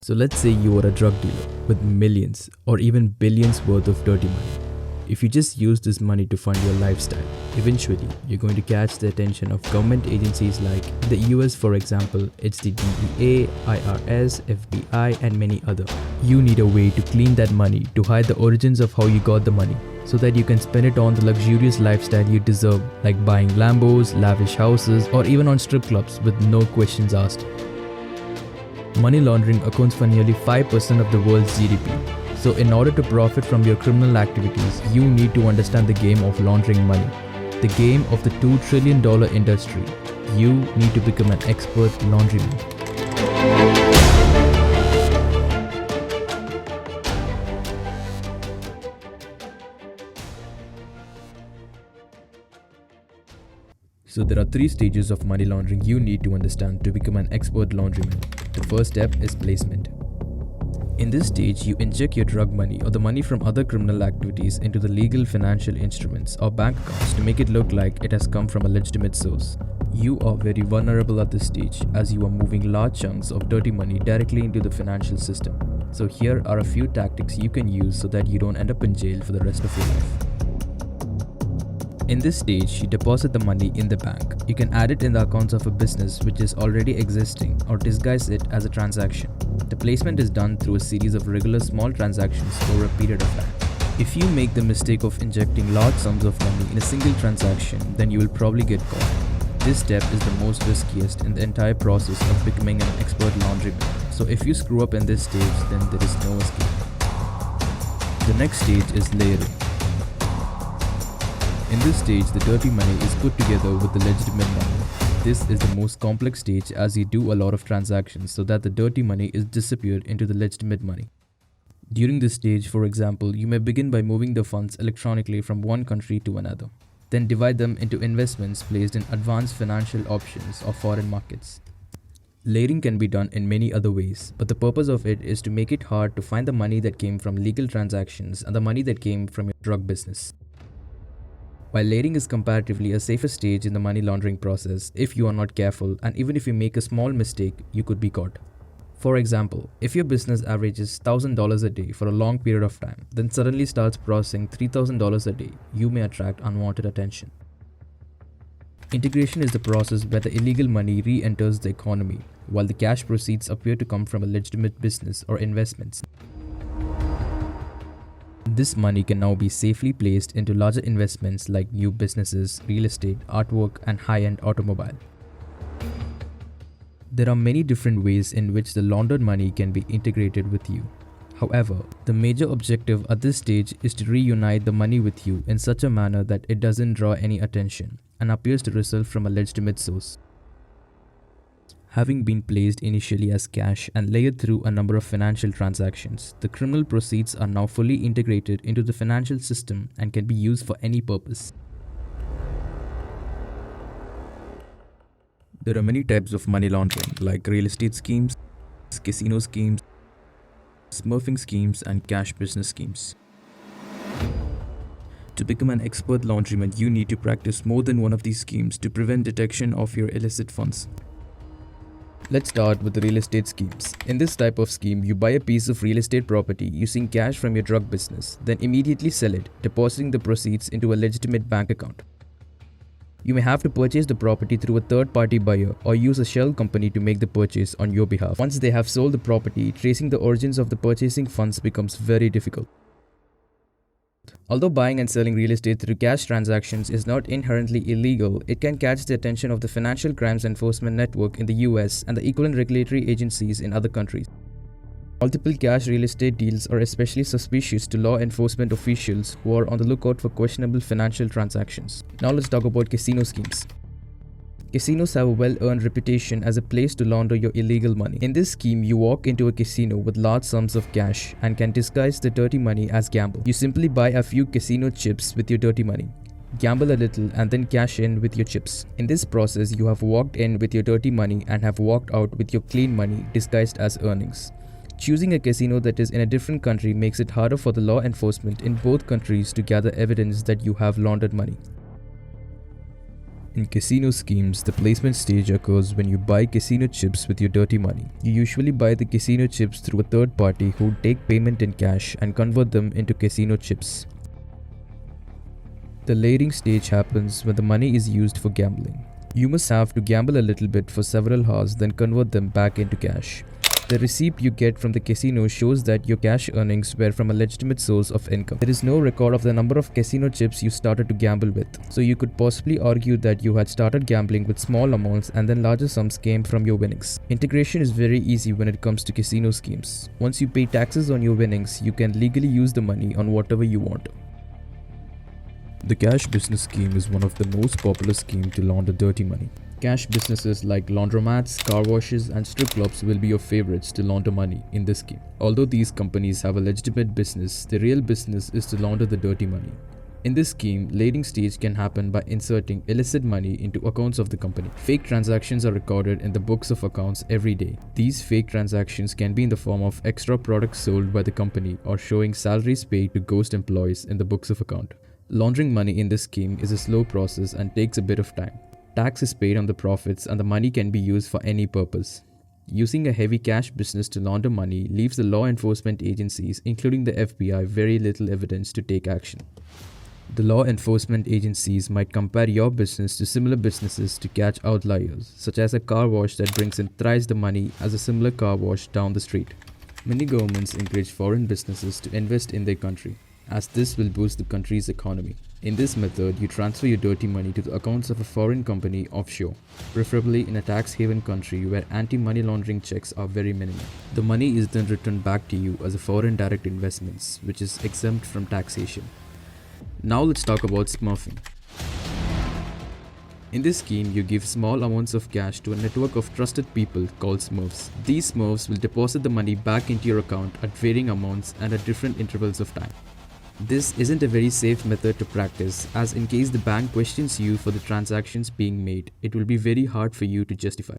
So let's say you are a drug dealer with millions or even billions worth of dirty money. If you just use this money to fund your lifestyle, eventually you're going to catch the attention of government agencies like the US, for example. It's the DEA, IRS, FBI and many other. You need a way to clean that money, to hide the origins of how you got the money, so that you can spend it on the luxurious lifestyle you deserve, like buying Lambos, lavish houses or even on strip clubs with no questions asked. Money laundering accounts for nearly 5% of the world's GDP. So in order to profit from your criminal activities, you need to understand the game of laundering money, the game of the $2 trillion industry. You need to become an expert laundryman. So there are 3 stages of money laundering you need to understand to become an expert laundryman. The first step is placement. In this stage, you inject your drug money or the money from other criminal activities into the legal financial instruments or bank accounts to make it look like it has come from a legitimate source. You are very vulnerable at this stage as you are moving large chunks of dirty money directly into the financial system. So here are a few tactics you can use so that you don't end up in jail for the rest of your life. In this stage, you deposit the money in the bank. You can add it in the accounts of a business which is already existing or disguise it as a transaction. The placement is done through a series of regular small transactions over a period of time. If you make the mistake of injecting large sums of money in a single transaction, then you will probably get caught. This step is the most riskiest in the entire process of becoming an expert laundryman. So if you screw up in this stage, then there is no escape. The next stage is layering. In this stage, the dirty money is put together with the legitimate money. This is the most complex stage as you do a lot of transactions so that the dirty money is disappeared into the legitimate money. During this stage, for example, you may begin by moving the funds electronically from one country to another. Then divide them into investments placed in advanced financial options or foreign markets. Layering can be done in many other ways, but the purpose of it is to make it hard to find the money that came from legal transactions and the money that came from your drug business. While layering is comparatively a safer stage in the money laundering process, if you are not careful and even if you make a small mistake, you could be caught. For example, if your business averages $1,000 a day for a long period of time, then suddenly starts processing $3,000 a day, you may attract unwanted attention. Integration is the process where the illegal money re-enters the economy, while the cash proceeds appear to come from a legitimate business or investments. This money can now be safely placed into larger investments like new businesses, real estate, artwork, and high-end automobile. There are many different ways in which the laundered money can be integrated with you. However, the major objective at this stage is to reunite the money with you in such a manner that it doesn't draw any attention and appears to result from a legitimate source. Having been placed initially as cash and layered through a number of financial transactions, the criminal proceeds are now fully integrated into the financial system and can be used for any purpose. There are many types of money laundering like real estate schemes, casino schemes, smurfing schemes, and cash business schemes. To become an expert laundryman, you need to practice more than one of these schemes to prevent detection of your illicit funds. Let's start with the real estate schemes. In this type of scheme, you buy a piece of real estate property using cash from your drug business, then immediately sell it, depositing the proceeds into a legitimate bank account. You may have to purchase the property through a third-party buyer or use a shell company to make the purchase on your behalf. Once they have sold the property, tracing the origins of the purchasing funds becomes very difficult. Although buying and selling real estate through cash transactions is not inherently illegal, it can catch the attention of the Financial Crimes Enforcement Network in the US and the equivalent regulatory agencies in other countries. Multiple cash real estate deals are especially suspicious to law enforcement officials who are on the lookout for questionable financial transactions. Now let's talk about casino schemes. Casinos have a well-earned reputation as a place to launder your illegal money. In this scheme, you walk into a casino with large sums of cash and can disguise the dirty money as gamble. You simply buy a few casino chips with your dirty money, gamble a little, and then cash in with your chips. In this process, you have walked in with your dirty money and have walked out with your clean money disguised as earnings. Choosing a casino that is in a different country makes it harder for the law enforcement in both countries to gather evidence that you have laundered money. In casino schemes, the placement stage occurs when you buy casino chips with your dirty money. You usually buy the casino chips through a third party who take payment in cash and convert them into casino chips. The layering stage happens when the money is used for gambling. You must have to gamble a little bit for several hours, then convert them back into cash. The receipt you get from the casino shows that your cash earnings were from a legitimate source of income. There is no record of the number of casino chips you started to gamble with, so you could possibly argue that you had started gambling with small amounts and then larger sums came from your winnings. Integration is very easy when it comes to casino schemes. Once you pay taxes on your winnings, you can legally use the money on whatever you want. The cash business scheme is one of the most popular schemes to launder dirty money. Cash businesses like laundromats, car washes, and strip clubs will be your favorites to launder money in this scheme. Although these companies have a legitimate business, the real business is to launder the dirty money. In this scheme, layering stage can happen by inserting illicit money into accounts of the company. Fake transactions are recorded in the books of accounts every day. These fake transactions can be in the form of extra products sold by the company or showing salaries paid to ghost employees in the books of account. Laundering money in this scheme is a slow process and takes a bit of time. Tax is paid on the profits and the money can be used for any purpose. Using a heavy cash business to launder money leaves the law enforcement agencies, including the FBI, very little evidence to take action. The law enforcement agencies might compare your business to similar businesses to catch outliers, such as a car wash that brings in thrice the money as a similar car wash down the street. Many governments encourage foreign businesses to invest in their country, as this will boost the country's economy. In this method, you transfer your dirty money to the accounts of a foreign company offshore, preferably in a tax haven country where anti-money laundering checks are very minimal. The money is then returned back to you as a foreign direct investments, which is exempt from taxation. Now let's talk about smurfing. In this scheme, you give small amounts of cash to a network of trusted people called smurfs. These smurfs will deposit the money back into your account at varying amounts and at different intervals of time. This isn't a very safe method to practice, as in case the bank questions you for the transactions being made, it will be very hard for you to justify.